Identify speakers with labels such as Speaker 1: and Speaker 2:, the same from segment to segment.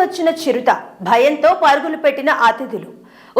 Speaker 1: వచ్చిన చిరుత భయంతో పరుగులు పెట్టిన అతిథులు.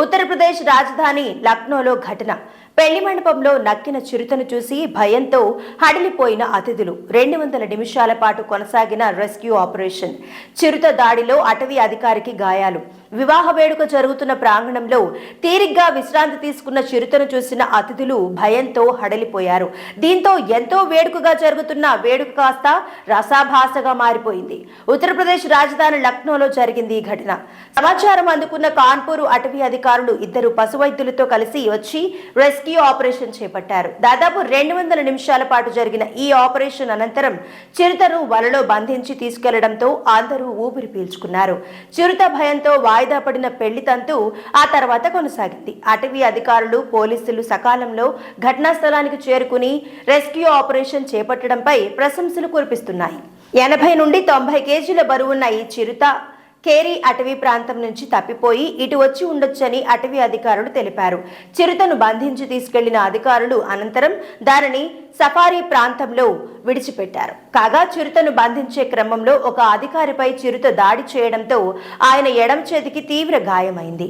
Speaker 1: ఉత్తరప్రదేశ్ రాజధాని లక్నోలో ఘటన. పెళ్లి మండపంలో నక్కిన చిరుతను చూసి భయంతో హడలిపోయిన అతిథులు. 200 నిమిషాల పాటు కొనసాగిన రెస్క్యూ ఆపరేషన్. చిరుత దాడిలో అటవీ అధికారికి గాయాలు. వివాహ వేడుక జరుగుతున్న ప్రాంగణంలో తీరిగ్గా విశ్రాంతి తీసుకున్న చిరుతను చూసిన అతిథులు భయంతో హడలిపోయారు. దీంతో ఎంతో వేడుకగా జరుగుతున్న వేడుక కాస్త రసాభాసగా మారిపోయింది. ఉత్తరప్రదేశ్ రాజధాని లక్నోలో జరిగింది ఈ ఘటన. సమాచారం అందుకున్న కాన్పూర్ అటవీ అధికారులు 2 పశువైద్యులతో కలిసి వచ్చి రెస్క్యూ ఆపరేషన్ చేపట్టారు. దాదాపు 200 నిమిషాల పాటు జరిగిన ఈ ఆపరేషన్ అనంతరం చిరుతను వలలో బంధించి తీసుకెళ్లడంతో అందరూ ఊపిరి పీల్చుకున్నారు. చిరుత భయంతో వాయిదా పడిన పెళ్లి తంతు ఆ తర్వాత కొనసాగింది. అటవీ అధికారులు, పోలీసులు సకాలంలో ఘటనా స్థలానికి చేరుకుని రెస్క్యూ ఆపరేషన్ చేపట్టడంపై ప్రశంసలు కురిపిస్తున్నాయి. 80 నుండి 90 కేజీల బరువున్న ఈ చిరుత కేరీ అటవీ ప్రాంతం నుంచి తప్పిపోయి ఇటు వచ్చి ఉండొచ్చని అటవీ అధికారులు తెలిపారు. చిరుతను బంధించి తీసుకెళ్లిన అధికారులు అనంతరం దానిని సఫారీ ప్రాంతంలో విడిచిపెట్టారు. కాగా చిరుతను బంధించే క్రమంలో ఒక అధికారిపై చిరుత దాడి చేయడంతో ఆయన ఎడమ చేతికి తీవ్ర గాయమైంది.